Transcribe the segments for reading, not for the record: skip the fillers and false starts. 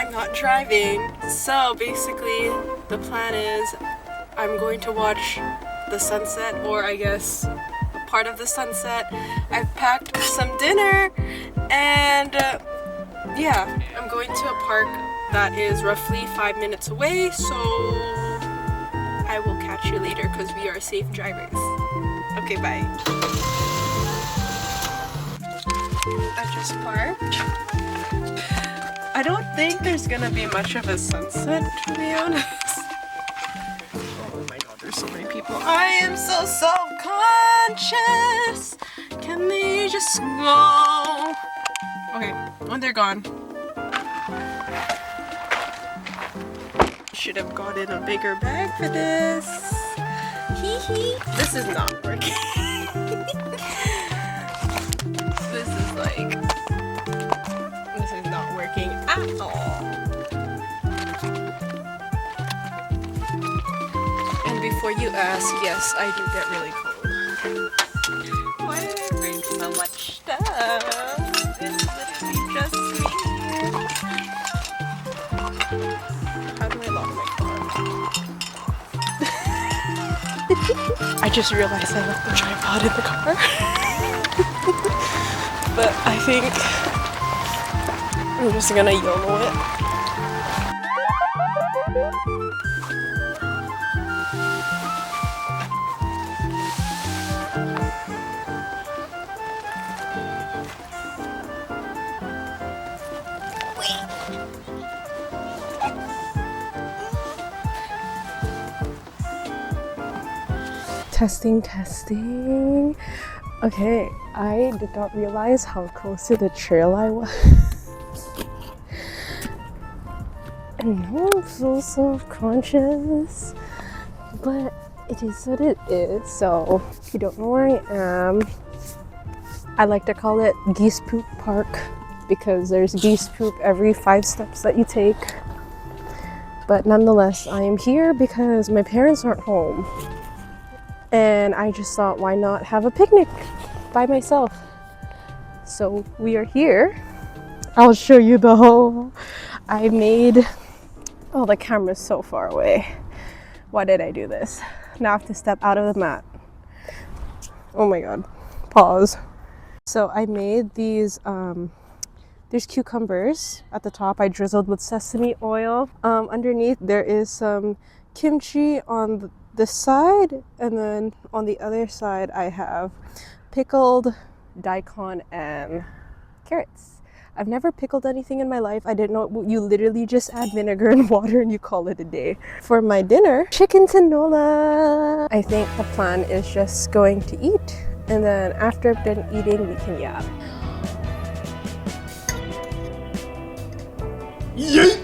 I'm not driving. So basically the plan is I'm going to watch the sunset, or I guess part of the sunset. I've packed some dinner and yeah, I'm going to a park that is roughly 5 minutes away, so I will catch you later because we are safe drivers. Okay, bye. I just parked. I don't think there's gonna be much of a sunset, to be honest. Oh my god, there's so many people. I am so self-conscious. Can they just go? Okay, when they're gone. Should have gotten a bigger bag for this. Hee hee. This is not working. This is not working at all. And before you ask, yes, I do get really cold. Why did I bring so much stuff? It's literally just me. How do I lock my car? I just realized I left the tripod in the car. But I think I'm just gonna YOLO it. Testing. Okay, I did not realize how close to the trail I was. And now I'm so self-conscious. But it is what it is. So, if you don't know where I am, I like to call it Geese Poop Park because there's geese poop every 5 steps that you take. But nonetheless, I am here because my parents aren't home. And I just thought, why not have a picnic by myself? So we are here. I'll show you the whole. I made. Oh, the camera's so far away. Why did I do this? Now I have to step out of the mat. Oh my god. Pause. So I made these. There's cucumbers at the top. I drizzled with sesame oil. Underneath there is some kimchi on the side, and then on the other side I have pickled daikon and carrots. I've never pickled anything in my life. I didn't know you literally just add vinegar and water and you call it a day. For my dinner, chicken tinola. I think the plan is just going to eat, and then after I've done eating we can yap. Yay!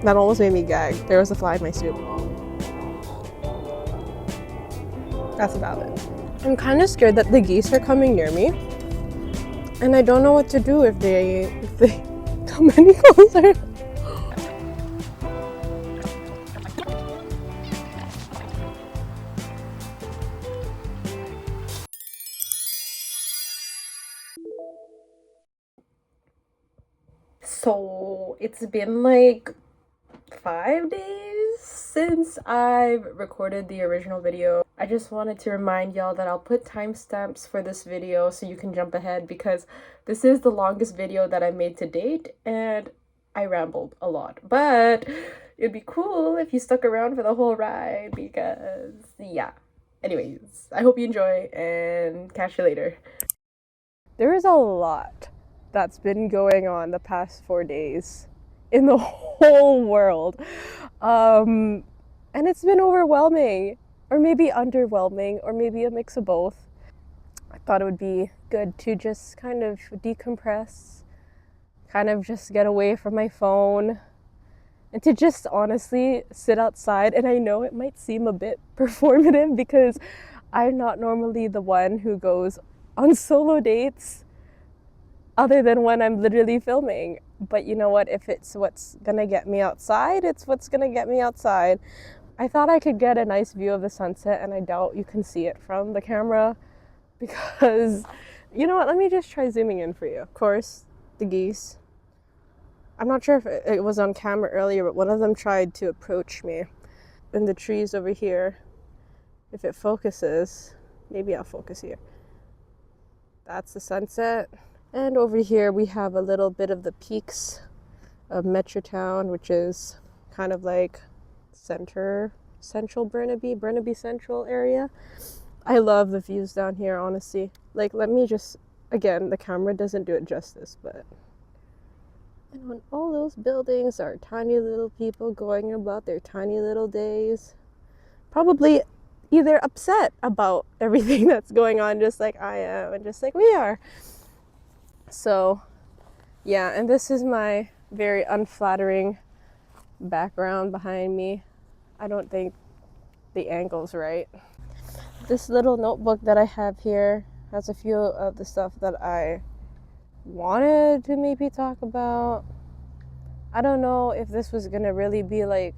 That almost made me gag. There was a fly in my soup. That's about it. I'm kind of scared that the geese are coming near me, and I don't know what to do if they come any closer. So it's been like 5 days since I've recorded the original video. I just wanted to remind y'all that I'll put timestamps for this video so you can jump ahead, because this is the longest video that I made to date and I rambled a lot. But it'd be cool if you stuck around for the whole ride because, yeah. Anyways, I hope you enjoy and catch you later. There is a lot that's been going on the past 4 days in the whole world. And it's been overwhelming, or maybe underwhelming, or maybe a mix of both. I thought it would be good to just kind of decompress, kind of just get away from my phone, and to just honestly sit outside. And I know it might seem a bit performative because I'm not normally the one who goes on solo dates other than when I'm literally filming. But you know what? If it's what's gonna get me outside, it's what's gonna get me outside. I thought I could get a nice view of the sunset, and I doubt you can see it from the camera because, you know what? Let me just try zooming in for you. Of course, the geese. I'm not sure if it was on camera earlier, but one of them tried to approach me in the trees over here. If it focuses, maybe I'll focus here. That's the sunset. And over here we have a little bit of the peaks of Metrotown, which is kind of like central Burnaby Central area. I love the views down here, honestly. Like, let me just, again, the camera doesn't do it justice, but. And when all those buildings are tiny little people going about their tiny little days, probably either upset about everything that's going on, just like I am, and just like we are. So, yeah, and this is my very unflattering background behind me. I don't think the angle's right. This little notebook that I have here has a few of the stuff that I wanted to maybe talk about. I don't know if this was gonna really be like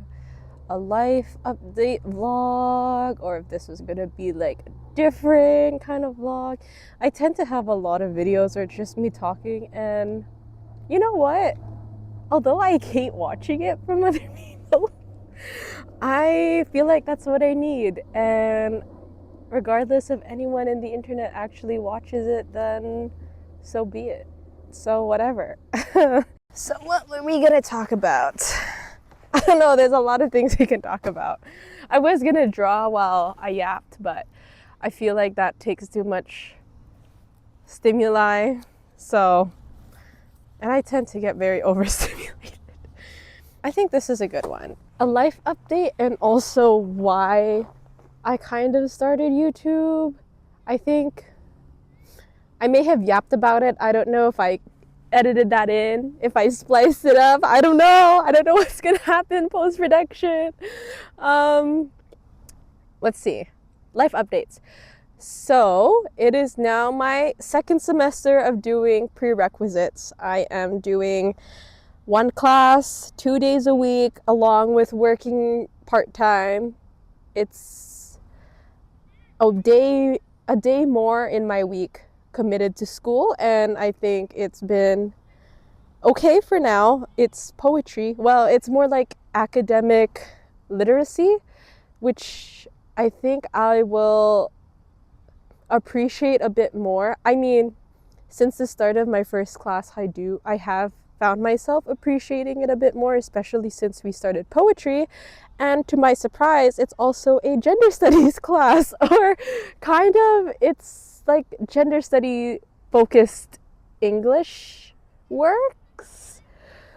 a life update vlog or if this was gonna be like a different kind of vlog. I tend to have a lot of videos where it's just me talking, and you know what? Although I hate watching it from other people, I feel like that's what I need. And regardless if anyone in the internet actually watches it, then so be it. So whatever. So what were we gonna talk about? I don't know, there's a lot of things we can talk about. I was gonna draw while I yapped, but I feel like that takes too much stimuli. So, and I tend to get very overstimulated. I think this is a good one. A life update, and also why I kind of started YouTube. I think I may have yapped about it. I don't know if I edited that in, if I spliced it up. I don't know what's gonna happen post-production. Let's see. Life updates. So it is now my second semester of doing prerequisites. I am doing one class 2 days a week along with working part-time. It's a day more in my week committed to school, and I think it's been okay for now. It's poetry. Well, it's more like academic literacy, which I think I will appreciate a bit more. I mean, since the start of my first class, I have found myself appreciating it a bit more, especially since we started poetry. And to my surprise, it's also a gender studies class, or kind of, it's like gender study focused English works.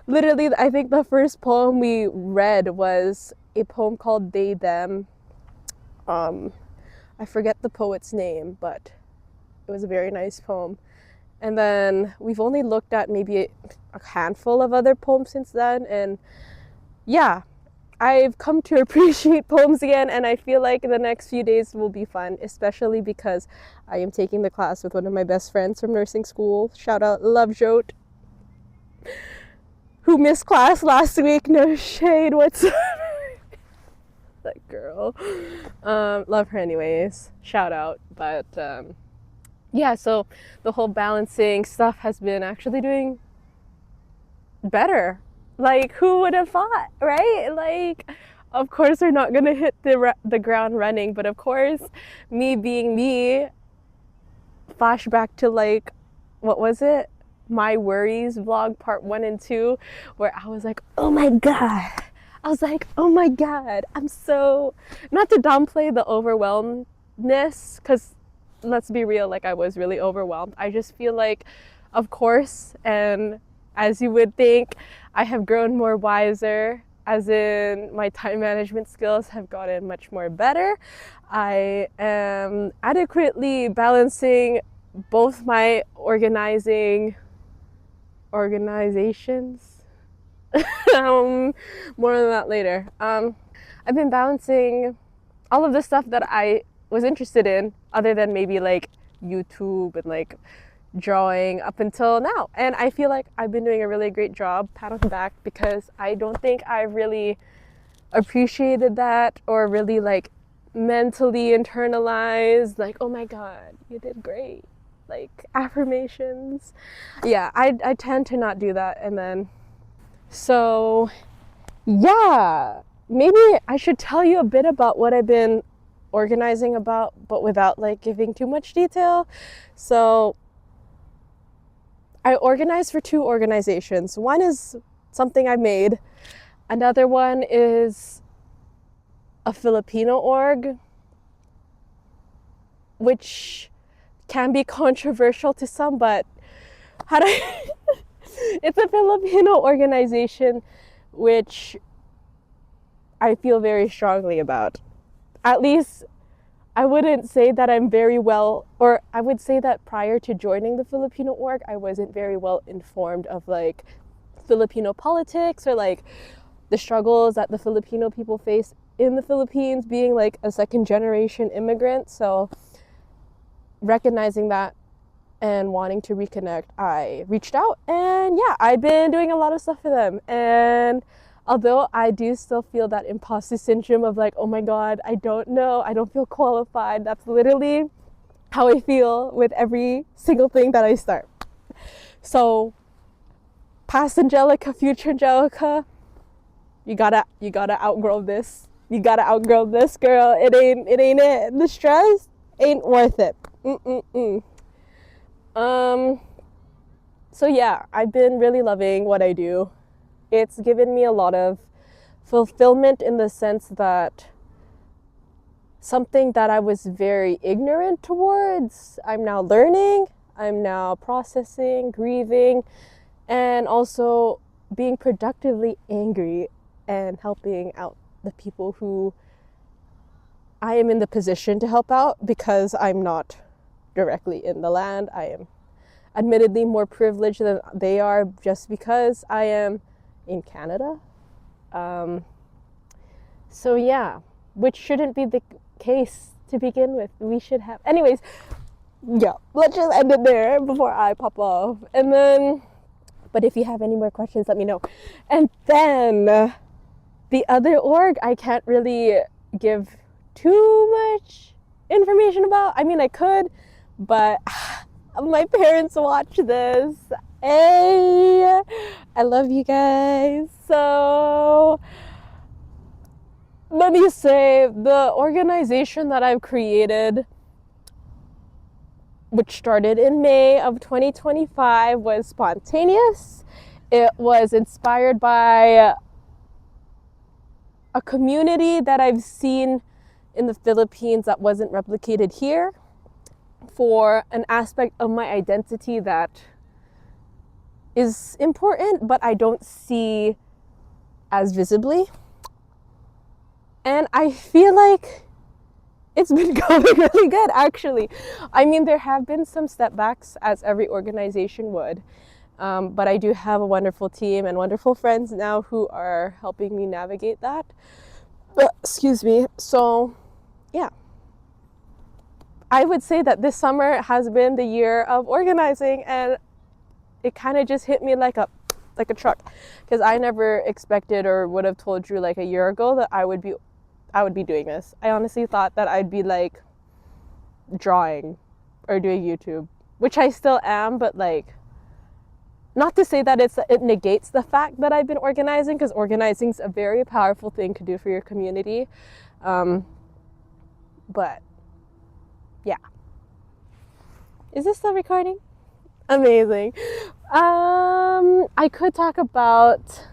Literally, I think the first poem we read was a poem called They Them. I forget the poet's name, but it was a very nice poem. And then we've only looked at maybe a handful of other poems since then. And yeah, I've come to appreciate poems again, and I feel like the next few days will be fun, especially because I am taking the class with one of my best friends from nursing school. Shout out Love Jote, who missed class last week. No shade whatsoever. That girl. Love her anyways. Shout out. But yeah, so the whole balancing stuff has been actually doing better. Like, who would have thought, right? Like, of course we're not gonna hit the ground running, but of course, me being me, flashback to like, what was it? My Worries vlog part 1 and 2, where I was like, oh my god. I'm so, not to downplay the overwhelmedness, because let's be real, like I was really overwhelmed. I just feel like, of course, and as you would think, I have grown more wiser, as in my time management skills have gotten much more better. I am adequately balancing both my organizations. More on that later. I've been balancing all of the stuff that I was interested in, other than maybe like YouTube and like drawing, up until now. And I feel like I've been doing a really great job, pat on the back, because I don't think I really appreciated that, or really like mentally internalized like, oh my god, you did great, like affirmations. Yeah, I tend to not do that. And then So yeah, maybe I should tell you a bit about what I've been organizing about, but without like giving too much detail. So I organize for 2 organizations. One is something I made. Another one is a Filipino org, which can be controversial to some, but how do I it's a Filipino organization which I feel very strongly about. At least I wouldn't say that I'm very well, or I would say that prior to joining the Filipino org, I wasn't very well informed of like Filipino politics or like the struggles that the Filipino people face in the Philippines, being like a second generation immigrant. So recognizing that and wanting to reconnect, I reached out, and yeah, I've been doing a lot of stuff for them. And although I do still feel that imposter syndrome of like, oh my God, I don't know, I don't feel qualified. That's literally how I feel with every single thing that I start. So past Angelica, future Angelica, you gotta outgrow this. You gotta outgrow this, girl. It ain't it. The stress ain't worth it. So yeah, I've been really loving what I do. It's given me a lot of fulfillment in the sense that something that I was very ignorant towards, I'm now learning, I'm now processing, grieving, and also being productively angry and helping out the people who I am in the position to help out because I'm not directly in the land. I am admittedly more privileged than they are just because I am in Canada. So yeah, which shouldn't be the case to begin with. We should have, anyways, yeah, let's just end it there before I pop off. And then, but if you have any more questions, let me know. And then the other org, I can't really give too much information about. I mean, I could, but my parents watch this. Hey, I love you guys. So let me say, the organization that I've created, which started in May of 2025, was spontaneous. It was inspired by a community that I've seen in the Philippines that wasn't replicated here, for an aspect of my identity that is important, but I don't see as visibly. And I feel like it's been going really good, actually. I mean, there have been some setbacks, as every organization would. But I do have a wonderful team and wonderful friends now who are helping me navigate that. Excuse me. So, yeah. I would say that this summer has been the year of organizing, and it kind of just hit me like a truck, because I never expected or would have told you like a year ago that I would be doing this. I honestly thought that I'd be like drawing or doing YouTube, which I still am, but like, not to say that it negates the fact that I've been organizing, because organizing is a very powerful thing to do for your community. But yeah. Is this still recording? Amazing. I could talk about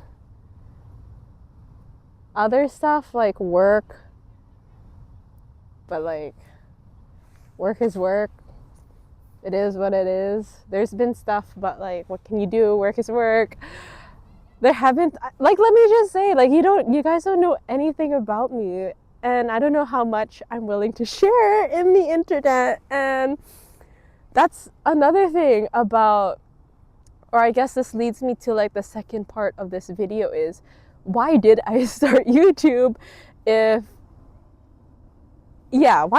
other stuff like work, but like, work is work. It is what it is. There's been stuff, but like, what can you do? Work is work. There haven't, like, let me just say, like, you guys don't know anything about me, and I don't know how much I'm willing to share in the internet. And that's another thing about, or I guess this leads me to like the second part of this video, is why did I start YouTube? Why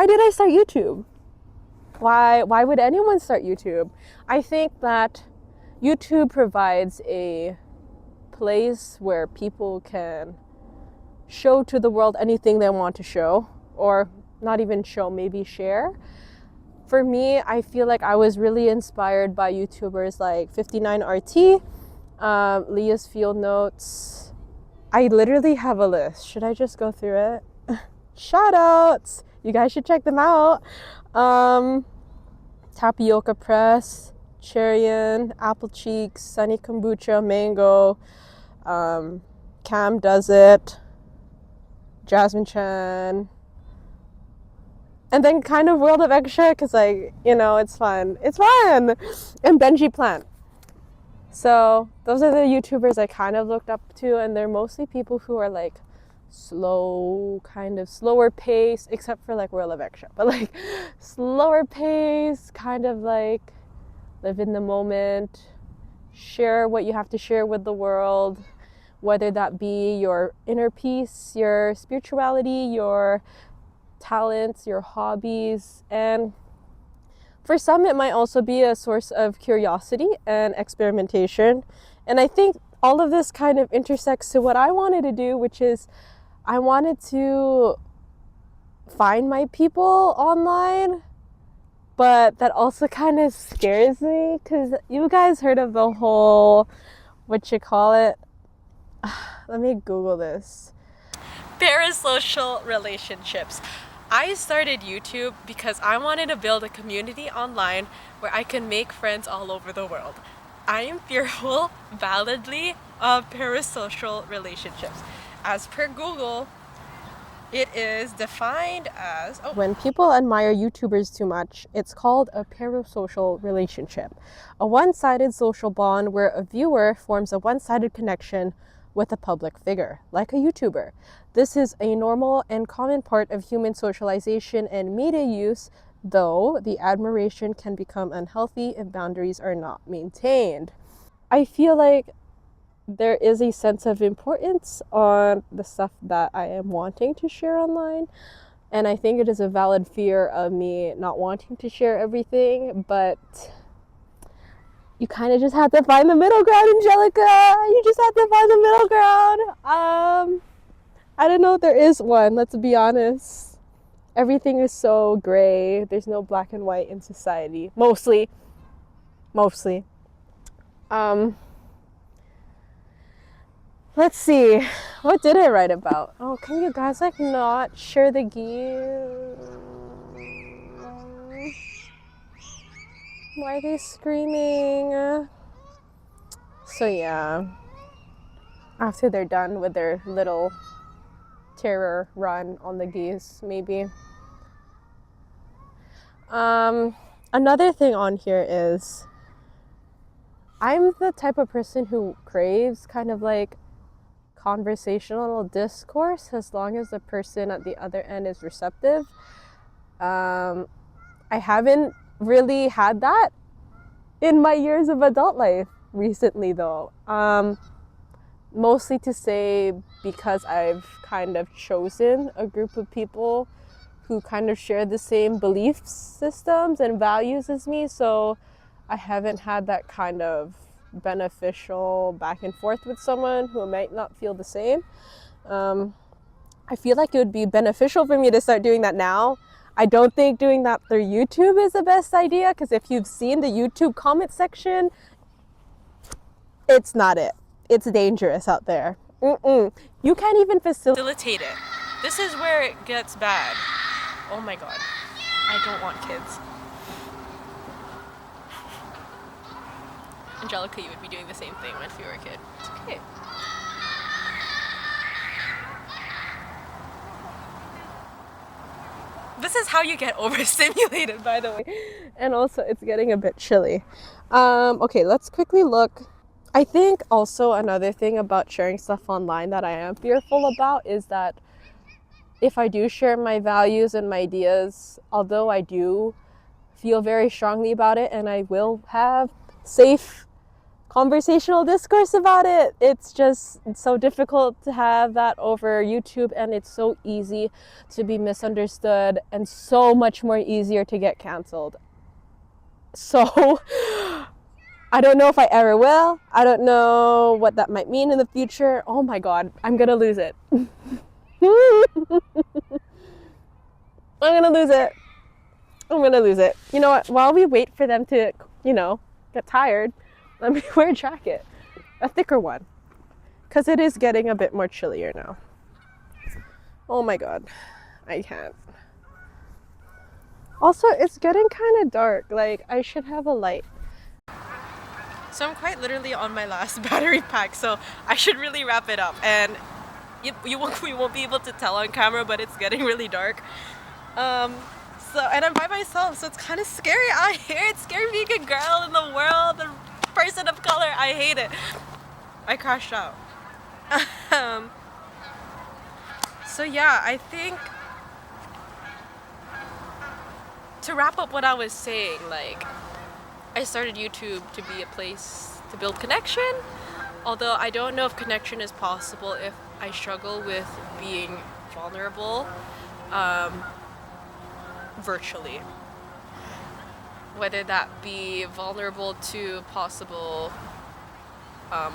did I start YouTube? Why would anyone start YouTube? I think that YouTube provides a place where people can show to the world anything they want to show, or not even show, maybe share. For me, I feel like I was really inspired by YouTubers like 59RT Leah's field notes. I literally have a list. Should I just go through it? Shout outs! You guys should check them out. Tapioca Press, Cherryin, Apple Cheeks, Sunny Kombucha, Mango, Cam Does It, Jasmine Chan, and then kind of World of Extra because, like, you know, it's fun. It's fun! And Benji Plant. So those are the YouTubers I kind of looked up to, and they're mostly people who are like slow, kind of slower pace, except for like World of Extra, but like slower pace, kind of like live in the moment, share what you have to share with the world, whether that be your inner peace, your spirituality, your talents, your hobbies, and for some it might also be a source of curiosity and experimentation. And I think all of this kind of intersects to what I wanted to do, which is I wanted to find my people online, but that also kind of scares me because you guys heard of the whole, what you call it? Let me Google this. Parasocial relationships. I started YouTube because I wanted to build a community online where I can make friends all over the world. I am fearful, validly, of parasocial relationships. As per Google, it is defined as when people admire YouTubers too much, it's called a parasocial relationship. A one-sided social bond where a viewer forms a one-sided connection with a public figure, like a YouTuber. This is a normal and common part of human socialization and media use, though the admiration can become unhealthy if boundaries are not maintained. I feel like there is a sense of importance on the stuff that I am wanting to share online. And I think it is a valid fear of me not wanting to share everything, but you kind of just have to find the middle ground, Angelica. You just have to find the middle ground. I don't know if there is one, let's be honest. Everything is so gray. There's no black and white in society. Mostly. Let's see, what did I write about? Oh, can you guys like not share the gear? Why are they screaming? So yeah, after they're done with their little terror run on the geese, maybe. Another thing on here is I'm the type of person who craves kind of like conversational discourse as long as the person at the other end is receptive. I haven't really had that in my years of adult life recently though. Mostly to say because I've kind of chosen a group of people who kind of share the same belief systems and values as me, so I haven't had that kind of beneficial back and forth with someone who might not feel the same. I feel like it would be beneficial for me to start doing that now. I don't think doing that through YouTube is the best idea, because if you've seen the YouTube comment section, it's not it. It's dangerous out there. You can't even facilitate it. This is where it gets bad. Oh my god. I don't want kids. Angelica, you would be doing the same thing if you were a kid. It's okay. This is how you get overstimulated, by the way. And also, it's getting a bit chilly. Okay, let's quickly look. I think also another thing about sharing stuff online that I am fearful about is that if I do share my values and my ideas, although I do feel very strongly about it and I will have safe conversational discourse about it, it's so difficult to have that over YouTube, and it's so easy to be misunderstood and so much more easier to get canceled. So I don't know if I ever will. I don't know what that might mean in the future. Oh my god, I'm gonna lose it. I'm gonna lose it. You know what? While we wait for them to, get tired, let me wear a jacket. a thicker one, because it is getting a bit more chillier now. Oh my god, I can't. Also, it's getting kind of dark. Like, I should have a light. So I'm quite literally on my last battery pack, so I should really wrap it up. And we won't be able to tell on camera, but it's getting really dark. And I'm by myself, so it's kind of scary out here. It's scary being a girl in the world, a person of color. I hate it. I crashed out. So yeah, I think to wrap up what I was saying, like, I started YouTube to be a place to build connection, although I don't know if connection is possible if I struggle with being vulnerable virtually. Whether that be vulnerable to possible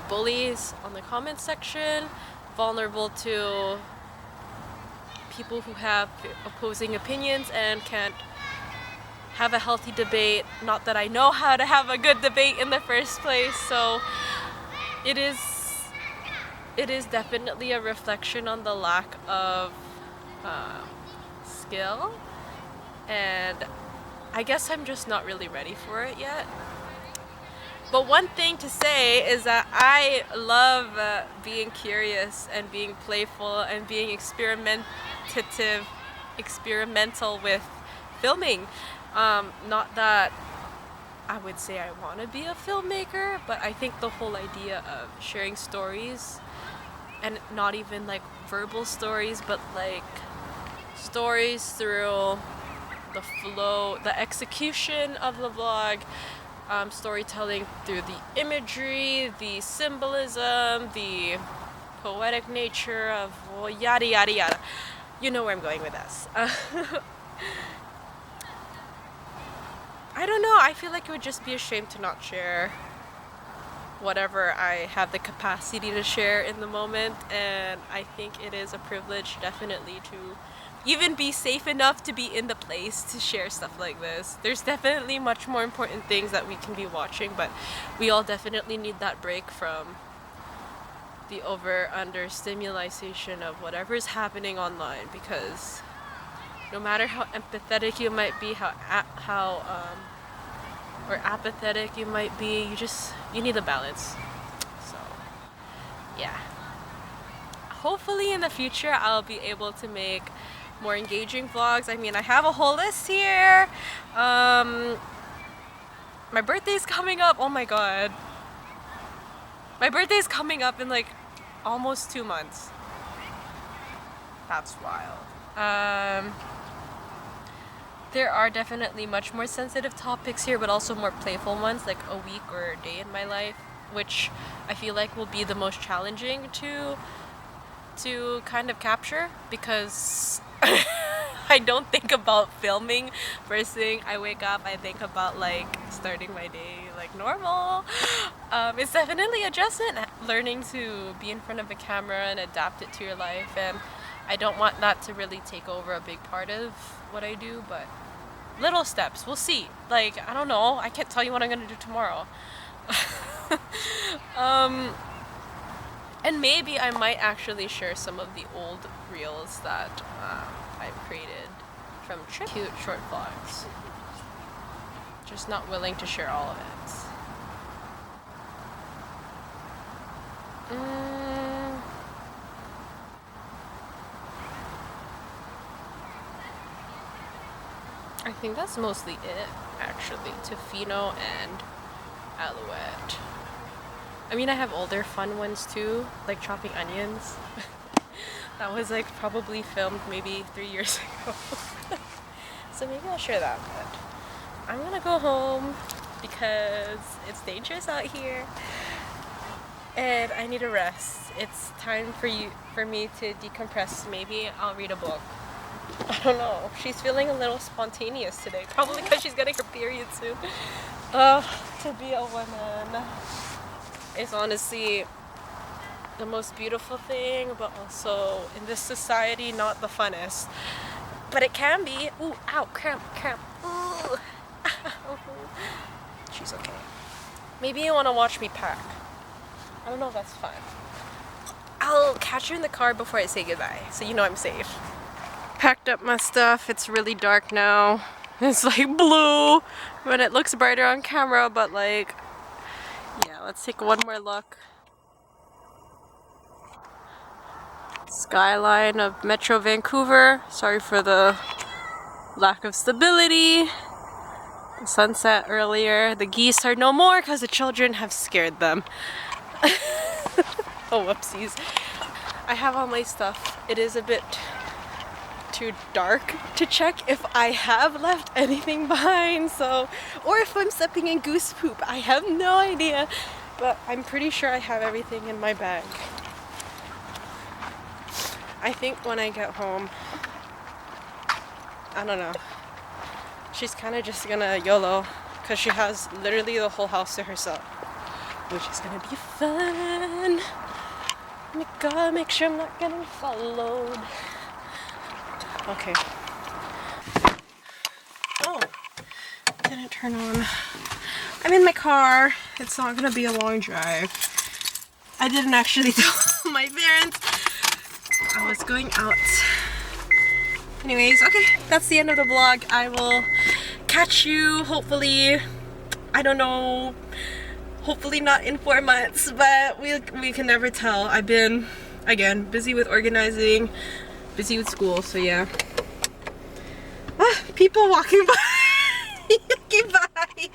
bullies on the comment section, vulnerable to people who have opposing opinions and can't have a healthy debate. Not that I know how to have a good debate in the first place, so it is definitely a reflection on the lack of skill, and I guess I'm just not really ready for it yet. But one thing to say is that I love being curious and being playful and being experimental with filming. Not that I would say I want to be a filmmaker, but I think the whole idea of sharing stories, and not even like verbal stories, but like stories through the flow, the execution of the vlog, storytelling through the imagery, the symbolism, the poetic nature of yada yada yada. You know where I'm going with this. I don't know, I feel like it would just be a shame to not share whatever I have the capacity to share in the moment, and I think it is a privilege definitely to even be safe enough to be in the place to share stuff like this. There's definitely much more important things that we can be watching, but we all definitely need that break from the over-under stimulation of whatever's happening online, because no matter how empathetic you might be, or apathetic you might be, you need a balance. So yeah, hopefully in the future I'll be able to make more engaging vlogs. I mean, I have a whole list here. My birthday's coming up. Oh my god, my birthday's coming up in like almost 2 months. That's wild. There are definitely much more sensitive topics here, but also more playful ones, like a week or a day in my life, which I feel like will be the most challenging to kind of capture, because I don't think about filming first thing I wake up. I think about like starting my day like normal. It's definitely adjustment, learning to be in front of a camera and adapt it to your life, and I don't want that to really take over a big part of what I do, but little steps, we'll see. Like, I don't know, I can't tell you what I'm gonna do tomorrow. And maybe I might actually share some of the old reels that I've created from cute short vlogs. Just not willing to share all of it. I think that's mostly it, actually. Tofino and Alouette. I mean, I have older fun ones too, like chopping onions. That was like probably filmed maybe 3 years ago. So maybe I'll share that, but I'm gonna go home because it's dangerous out here and I need a rest. It's time for me to decompress. Maybe I'll read a book. I don't know. She's feeling a little spontaneous today. Probably because she's getting her period soon. To be a woman is honestly the most beautiful thing, but also in this society, not the funnest. But it can be. Ooh, ow, cramp. Ooh, ow. She's okay. Maybe you want to watch me pack. I don't know if that's fun. I'll catch you in the car before I say goodbye, so you know I'm safe. Packed up my stuff. It's really dark now. It's like blue when it looks brighter on camera, but like, yeah, let's take one more look. Skyline of Metro Vancouver. Sorry for the lack of stability. The sunset earlier. The geese are no more because the children have scared them. Oh, whoopsies. I have all my stuff. It is a bit too dark to check if I have left anything behind, so, or if I'm stepping in goose poop. I have no idea, but I'm pretty sure I have everything in my bag. I think when I get home, I don't know, she's kind of just gonna YOLO because she has literally the whole house to herself, which is gonna be fun. Oh my god, make sure I'm not getting followed. Okay. Oh, didn't turn on. I'm in my car. It's not gonna be a long drive. I didn't actually tell my parents I was going out. Anyways, okay, that's the end of the vlog. I will catch you hopefully, I don't know, hopefully not in 4 months, but we can never tell. I've been, again, busy with organizing, busy with school, so yeah. Ah, people walking by. Okay, bye.